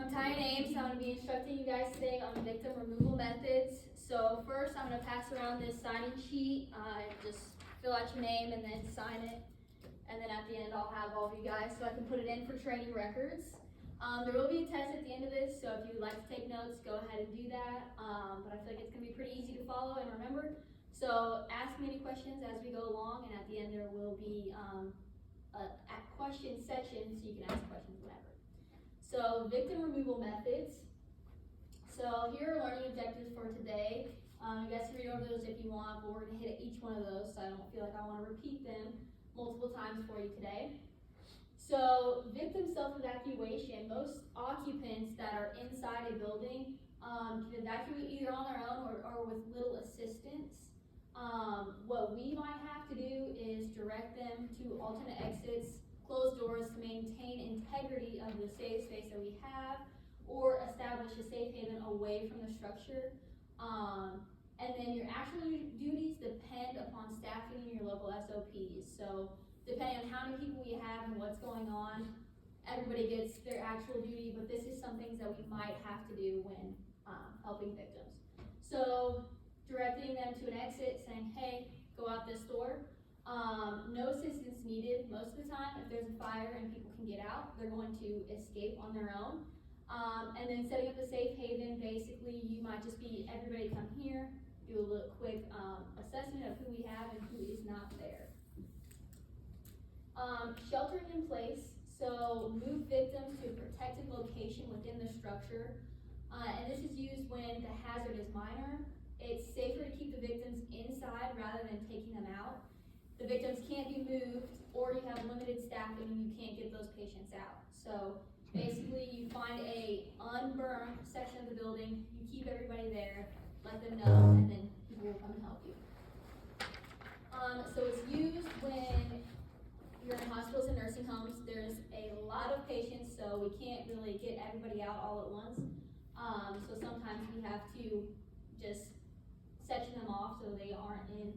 I'm Tanya Ames. I'm going to be instructing you guys today on victim removal methods. So first I'm going to pass around this signing sheet. Just fill out your name and then sign it. And then at the end I'll have all of you guys so I can put it in for training records. There will be a test at the end of this, so if you would like to take notes, go ahead and do that. But I feel like it's going to be pretty easy to follow and remember. So ask me any questions as we go along, and at the end there will be a question section so you can ask questions whenever. So victim removal methods. So here are learning objectives for today. You guys can read over those if you want, but we're going to hit each one of those so I don't feel like I want to repeat them multiple times for you today. So victim self-evacuation, most occupants that are inside a building can evacuate either on their own or with little assistance. What we might have to do is direct them to alternate exits, close doors to maintain integrity of the safe space that we have, or establish a safe haven away from the structure. And then your actual duties depend upon staffing and your local SOPs. So depending on how many people we have and what's going on, everybody gets their actual duty, but this is some things that we might have to do when helping victims. So directing them to an exit, saying, hey, go out this door. No assistance needed. Most of the time, if there's a fire and people can get out, they're going to escape on their own. And then setting up a safe haven, basically, you might just be everybody come here, do a little quick assessment of who we have and who is not there. Sheltering in place, so move victims to a protected location within the structure. And this is used when the hazard is minor. It's safer to keep the victims inside rather than taking them out. The victims can't be moved, or you have limited staffing and you can't get those patients out. So basically you find a unburned section of the building, you keep everybody there, let them know, and then people will come and help you. So it's used when you're in hospitals and nursing homes. There's a lot of patients, so we can't really get everybody out all at once. So sometimes we have to just section them off so they aren't in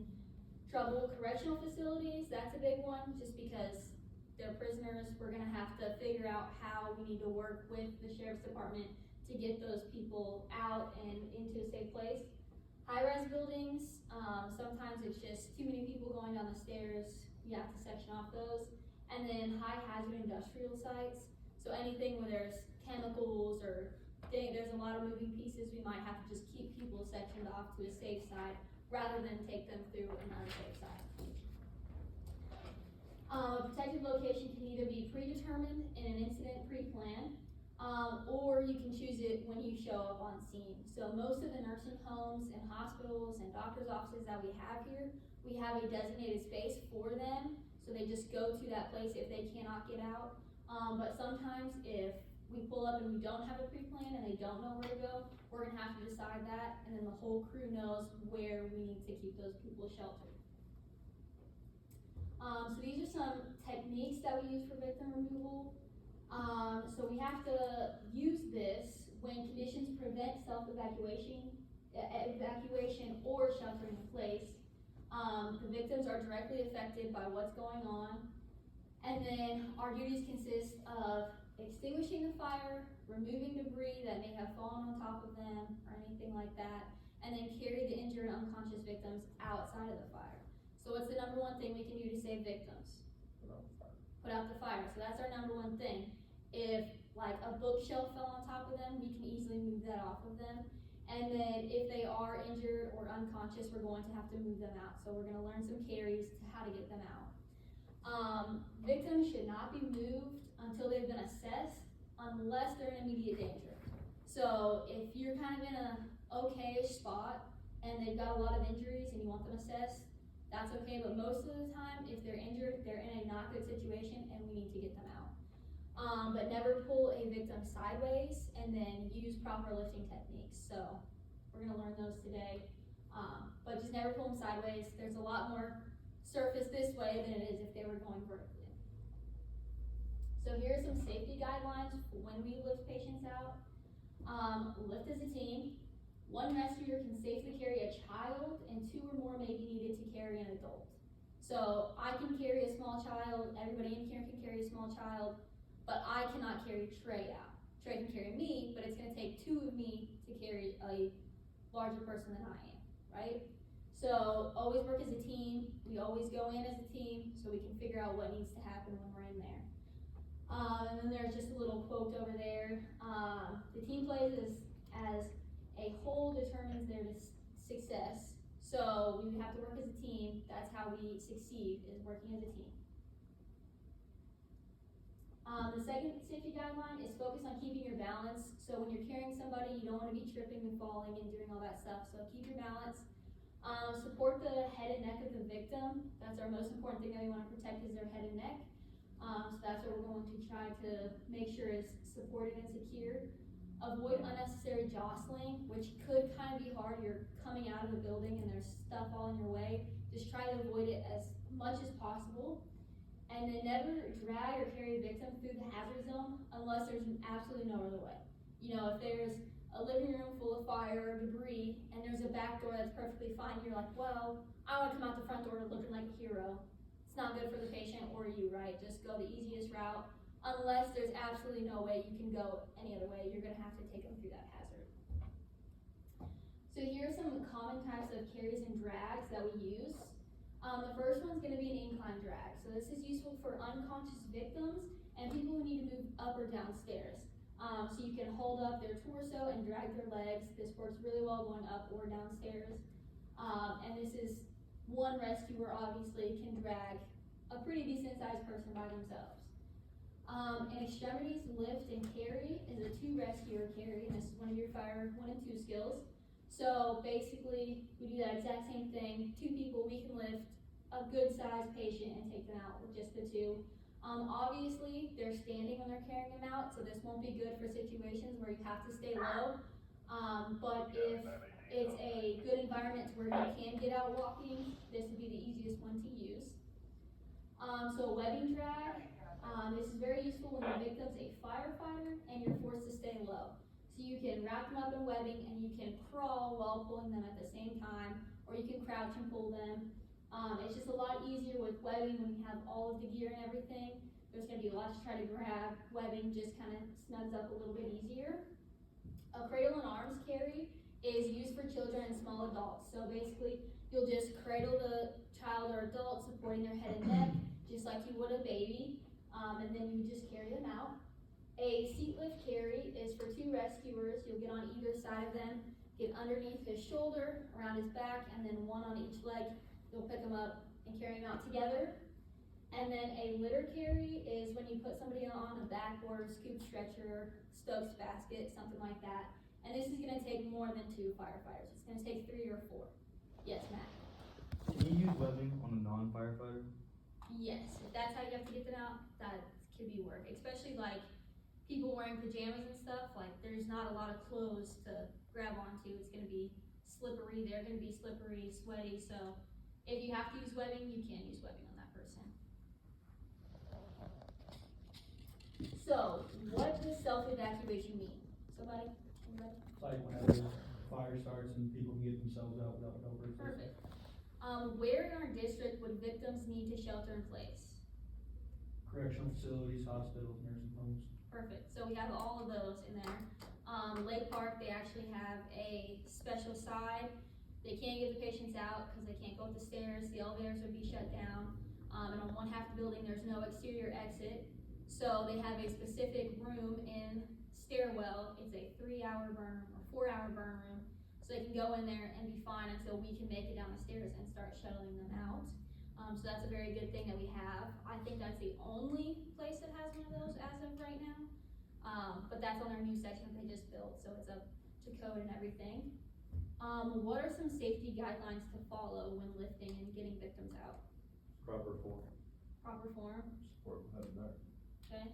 trouble. Correctional facilities, that's a big one, just because they're prisoners. We're gonna have to figure out how we need to work with the sheriff's department to get those people out and into a safe place. High-rise buildings, sometimes it's just too many people going down the stairs. You have to section off those. And then high-hazard industrial sites. So anything where there's chemicals or there's a lot of moving pieces, we might have to just keep people sectioned off to a safe side rather than take them through an unsafe side. Protected location can either be predetermined in an incident pre-plan, or you can choose it when you show up on scene. So most of the nursing homes and hospitals and doctor's offices that we have here, we have a designated space for them, so they just go to that place if they cannot get out. But sometimes if we pull up and we don't have a pre-plan and they don't know where to go, we're gonna have to decide that, and then the whole crew knows where we need to keep those people sheltered. So these are some techniques that we use for victim removal. So we have to use this when conditions prevent self-evacuation, or sheltering in place. The victims are directly affected by what's going on. And then our duties consist of extinguishing the fire, removing debris that may have fallen on top of them or anything like that, and then carry the injured and unconscious victims outside of the fire. So what's the number one thing we can do to save victims? Put out the fire. So that's our number one thing. If like a bookshelf fell on top of them, we can easily move that off of them. And then if they are injured or unconscious, we're going to have to move them out. So we're going to learn some carries to how to get them out. Victims should not be moved until they've been assessed unless they're in immediate danger. So if you're kind of in a okay-ish spot and they've got a lot of injuries and you want them assessed, that's okay, but most of the time if they're injured, they're in a not good situation and we need to get them out. But never pull a victim sideways, and then use proper lifting techniques. So we're gonna learn those today, but just never pull them sideways. There's a lot more surface this way than it is if they were going vertically. So here are some safety guidelines for when we lift patients out. Lift as a team. One rescuer can safely carry a child, and 2 or more may be needed to carry an adult. So I can carry a small child, everybody in here can carry a small child, but I cannot carry Trey out. sure I can carry me, but it's gonna take two of me to carry a larger person than I am, right? So always work as a team. We always go in as a team so we can figure out what needs to happen when we're in there. And then there's just a little quote over there. The team plays as a whole determines their success. So we have to work as a team. That's how we succeed, is working as a team. The second safety guideline is focus on keeping your balance. So when you're carrying somebody, you don't want to be tripping and falling and doing all that stuff. So keep your balance. Support the head and neck of the victim. That's our most important thing that we want to protect, is their head and neck. So that's what we're going to try to make sure is supported and secure. Avoid unnecessary jostling, which could kind of be hard. You're coming out of the building and there's stuff all in your way. Just try to avoid it as much as possible. And then never drag or carry a victim through the hazard zone unless there's absolutely no other way. You know, if there's a living room full of fire or debris and there's a back door that's perfectly fine, you're like, well, I want to come out the front door looking like a hero. It's not good for the patient or you, right? Just go the easiest route. Unless there's absolutely no way you can go any other way, you're gonna have to take them through that hazard. So here are some common types of carries and drags that we use. The first one's gonna be an incline drag. So this is useful for unconscious victims and people who need to move up or downstairs. So you can hold up their torso and drag their legs. This works really well going up or downstairs. And this is one rescuer obviously can drag a pretty decent sized person by themselves. An extremities lift and carry is a two rescuer carry, and this is one of your fire 1 and 2 skills. So basically, we do that exact same thing. Two people, we can lift a good sized patient and take them out with just the two. Obviously, they're standing when they're carrying them out, so this won't be good for situations where you have to stay low. But if it's a good environment where you can get out walking, this would be the easiest one to use. So a webbing drag. This is very useful when the victim's a firefighter and you're forced to stay low. So you can wrap them up in webbing and you can crawl while pulling them at the same time, or you can crouch and pull them. It's just a lot easier with webbing when you have all of the gear and everything. There's gonna be a lot to try to grab. Webbing just kind of snugs up a little bit easier. A cradle and arms carry is used for children and small adults. So basically, you'll just cradle the child or adult supporting their head and neck, just like you would a baby. And then you just carry them out. A seat lift carry is for two rescuers. You'll get on either side of them, get underneath his shoulder, around his back, and then one on each leg. You'll pick them up and carry them out together. And then a litter carry is when you put somebody on a backboard, scoop stretcher, Stokes basket, something like that. And this is gonna take more than 2 firefighters. It's gonna take 3 or 4. Yes, Matt? Can you use webbing on a non-firefighter? Yes, if that's how you have to get them out, that could be work. Especially like people wearing pajamas and stuff, like there's not a lot of clothes to grab onto. It's gonna be slippery, they're gonna be slippery, sweaty, so if you have to use webbing, you can use webbing on that person. So, what does self-evacuation mean? Somebody? Anybody? It's like whenever fire starts and people can get themselves out without help. Perfect. Where in our district would victims need to shelter in place? Correctional facilities, hospitals, nursing homes. Perfect. So we have all of those in there. Lake Park, they actually have a special side. They can't get the patients out because they can't go up the stairs. The elevators would be shut down. And on one half of the building, there's no exterior exit. So they have a specific room in stairwell. It's a 3-hour burn room or 4-hour burn room. So they can go in there and be fine until we can make it down the stairs and start shuttling them out. So that's a very good thing that we have. I think that's the only place that has one of those as of right now. But that's on their new section that they just built, so it's up to code and everything. What are some safety guidelines to follow when lifting and getting victims out? Proper form. Proper form. Support the head and neck. Okay.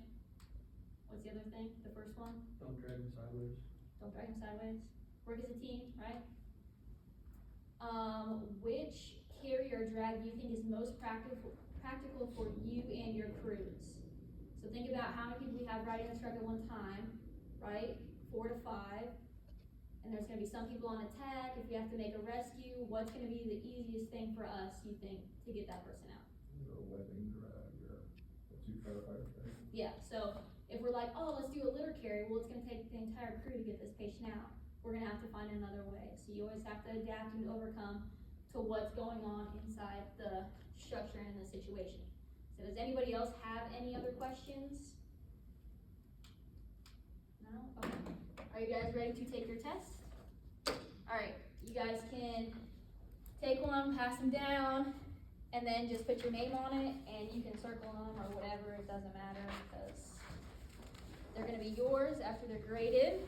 What's the other thing? The first one? Don't drag them sideways. Don't drag them sideways. Work as a team, right? Which carry or drag do you think is most practical for you and your crews? So think about how many people we have riding this truck at one time, right? 4 to 5. And there's gonna be some people on attack. If we have to make a rescue, what's gonna be the easiest thing for us, you think, to get that person out? Webbing drag or the 2 firefighters. Yeah, so If we're like, oh, let's do a litter carry, well, it's gonna take the entire crew to get this patient out. We're gonna have to find another way. So you always have to adapt and overcome to what's going on inside the structure and the situation. So does anybody else have any other questions? No? Okay. Are you guys ready to take your test? Alright, you guys can take one, pass them down, and then just put your name on it, and you can circle them or whatever, it doesn't matter, because they're gonna be yours after they're graded.